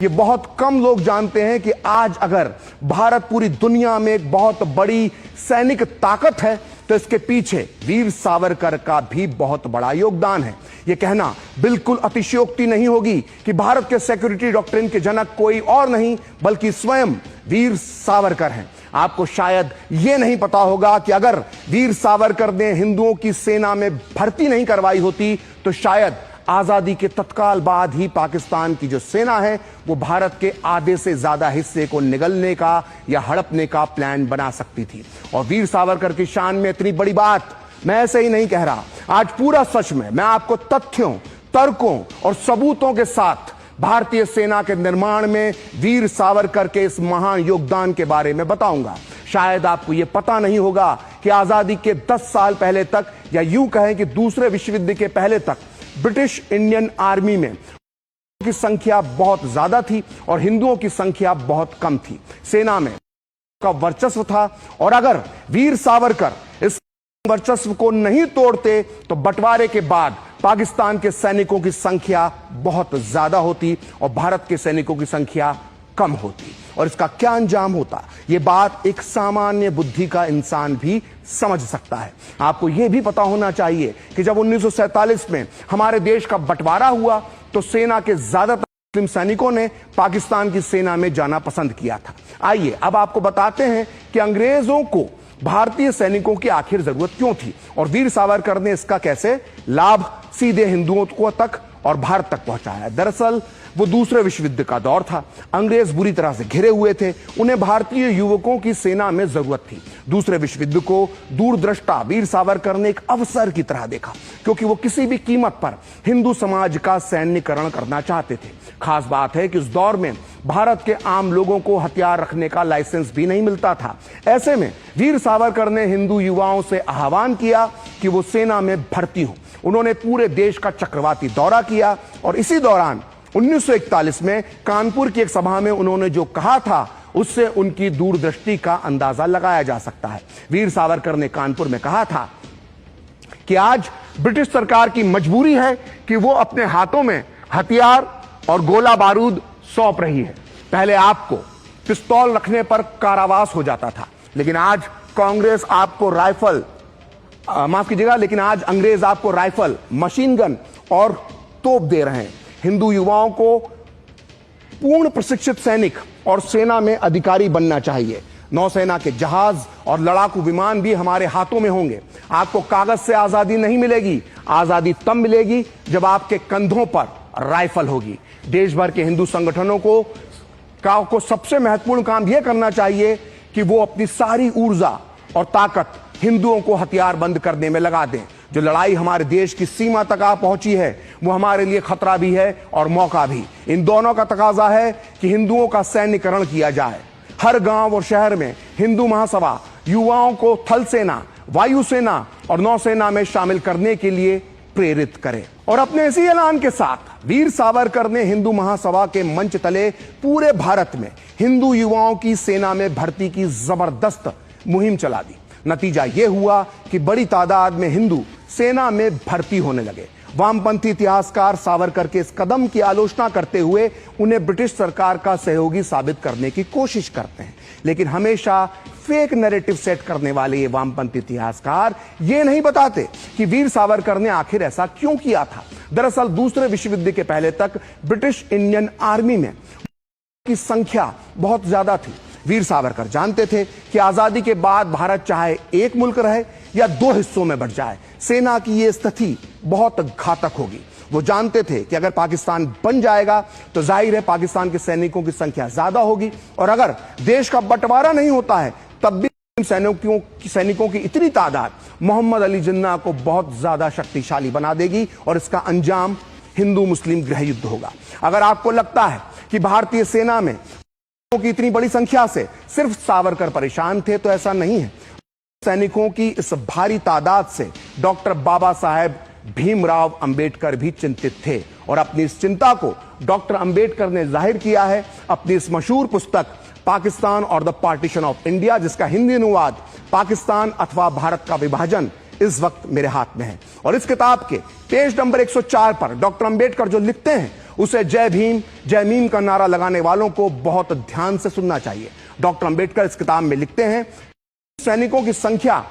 ये बहुत कम लोग जानते हैं कि आज अगर भारत पूरी दुनिया में एक बहुत बड़ी सैनिक ताकत है तो इसके पीछे वीर सावरकर का भी बहुत बड़ा योगदान है। यह कहना बिल्कुल अतिशयोक्ति नहीं होगी कि भारत के सिक्योरिटी डॉक्ट्रिन के जनक कोई और नहीं बल्कि स्वयं वीर सावरकर हैं। आपको शायद यह नहीं पता होगा कि अगर वीर सावरकर ने हिंदुओं की सेना में भर्ती नहीं करवाई होती तो शायद आजादी के तत्काल बाद ही पाकिस्तान की जो सेना है वो भारत के आधे से ज्यादा हिस्से को निगलने का या हड़पने का प्लान बना सकती थी। और वीर सावरकर की शान में इतनी बड़ी बात मैं ऐसे ही नहीं कह रहा, आज पूरा सच में मैं आपको तथ्यों, तर्कों और सबूतों के साथ भारतीय सेना के निर्माण में वीर सावरकर के इस महान योगदान के बारे में बताऊंगा। शायद आपको यह पता नहीं होगा कि आजादी के 10 साल पहले तक या यूं कहें कि दूसरे विश्व युद्ध के पहले तक ब्रिटिश इंडियन आर्मी में की संख्या बहुत ज्यादा थी और हिंदुओं की संख्या बहुत कम थी। सेना में का वर्चस्व था और अगर वीर सावरकर इस वर्चस्व को नहीं तोड़ते तो बंटवारे के बाद पाकिस्तान के सैनिकों की संख्या बहुत ज्यादा होती और भारत के सैनिकों की संख्या कम होती और इसका क्या अंजाम होता, यह बात एक सामान्य बुद्धि का इंसान भी समझ सकता है। आपको यह भी पता होना चाहिए कि जब 1947 में हमारे देश का बंटवारा हुआ तो सेना के ज्यादातर मुस्लिम सैनिकों ने पाकिस्तान की सेना में जाना पसंद किया था। आइए अब आपको बताते हैं कि अंग्रेजों को भारतीय सैनिकों की आखिर जरूरत क्यों थी और वीर सावरकर ने इसका कैसे लाभ सीधे हिंदुओं को तक और भारत तक पहुंचाया। दरअसल वो दूसरे विश्व युद्ध का दौर था, अंग्रेज बुरी तरह से घिरे हुए थे, उन्हें भारतीय युवकों की सेना में जरूरत थी। दूसरे विश्व युद्ध को दूरदृष्टा वीर सावरकर ने एक अवसर की तरह देखा क्योंकि वो किसी भी कीमत पर हिंदू समाज का सैन्यकरण करना चाहते थे। खास बात है कि उस दौर में भारत के आम लोगों को हथियार रखने का लाइसेंस भी नहीं मिलता था। ऐसे में वीर सावरकर ने हिंदू युवाओं से आह्वान किया कि वो सेना में भर्ती हो। उन्होंने पूरे देश का चक्रवाती दौरा किया और इसी दौरान 1941 में कानपुर की एक सभा में उन्होंने जो कहा था उससे उनकी दूरदृष्टि का अंदाजा लगाया जा सकता है। वीर सावरकर ने कानपुर में कहा था कि आज ब्रिटिश सरकार की मजबूरी है कि वो अपने हाथों में हथियार और गोला बारूद सौंप रही है। पहले आपको पिस्तौल रखने पर कारावास हो जाता था, लेकिन आज कांग्रेस आपको राइफल माफ कीजिएगा, लेकिन आज अंग्रेज आपको राइफल, मशीन गन और तोप दे रहे हैं। हिंदू युवाओं को पूर्ण प्रशिक्षित सैनिक और सेना में अधिकारी बनना चाहिए। नौसेना के जहाज और लड़ाकू विमान भी हमारे हाथों में होंगे। आपको कागज से आजादी नहीं मिलेगी, आजादी तब मिलेगी जब आपके कंधों पर राइफल होगी। देश भर के हिंदू संगठनों को सबसे महत्वपूर्ण काम यह करना चाहिए कि वो अपनी सारी ऊर्जा और ताकत हिंदुओं को हथियार बंद करने में लगा दें। जो लड़ाई हमारे देश की सीमा तक आ पहुंची है वो हमारे लिए खतरा भी है और मौका भी। इन दोनों का तकाजा है कि हिंदुओं का सैन्यकरण किया जाए। हर गांव और शहर में हिंदू महासभा युवाओं को थल सेना, वायुसेना और नौसेना में शामिल करने के लिए प्रेरित करे। और अपने इसी ऐलान के साथ वीर सावरकर ने हिंदू महासभा के मंच तले पूरे भारत में हिंदू युवाओं की सेना में भर्ती की जबरदस्त मुहिम चला दी। नतीजा यह हुआ कि बड़ी तादाद में हिंदू सेना में भर्ती होने लगे। वामपंथी इतिहासकार सावरकर के इस कदम की आलोचना करते हुए उन्हें ब्रिटिश सरकार का सहयोगी साबित करने की कोशिश करते हैं, लेकिन हमेशा फेक नैरेटिव सेट करने वाले ये वामपंथी इतिहासकार ये नहीं बताते कि वीर सावरकर ने आखिर ऐसा क्यों किया था। दरअसल दूसरे विश्व युद्ध के पहले तक ब्रिटिश इंडियन आर्मी में की संख्या बहुत ज्यादा थी। वीर सावरकर जानते थे कि आजादी के बाद भारत चाहे एक मुल्क रहे या दो हिस्सों में बंट जाए, सेना की यह स्थिति बहुत घातक होगी। वो जानते थे कि अगर पाकिस्तान बन जाएगा तो जाहिर है पाकिस्तान के सैनिकों की संख्या ज्यादा होगी और अगर देश का बंटवारा नहीं होता है तब भी सैनिकों की इतनी तादाद मोहम्मद अली जिन्ना को बहुत ज्यादा शक्तिशाली बना देगी और इसका अंजाम हिंदू मुस्लिम गृह युद्ध होगा। अगर आपको लगता है कि भारतीय सेना में की इतनी बड़ी संख्या से सिर्फ सावरकर परेशान थे तो ऐसा नहीं है। सैनिकों की इस भारी तादाद से डॉक्टर बाबा साहेब भीमराव अंबेडकर भी चिंतित थे और अपनी इस चिंता को डॉक्टर अंबेडकर ने जाहिर किया है अपनी इस मशहूर पुस्तक पाकिस्तान और द पार्टीशन ऑफ इंडिया, जिसका हिंदी अनुवाद पाकिस्तान अथवा भारत का विभाजन इस वक्त मेरे हाथ में है। और इस किताब के पेज नंबर 104 पर डॉक्टर अंबेडकर जो लिखते हैं उसे जय भीम जय मीम का नारा लगाने वालों को बहुत ध्यान से सुनना चाहिए। डॉक्टर अंबेडकर इस किताब में लिखते हैं, सैनिकों की संख्या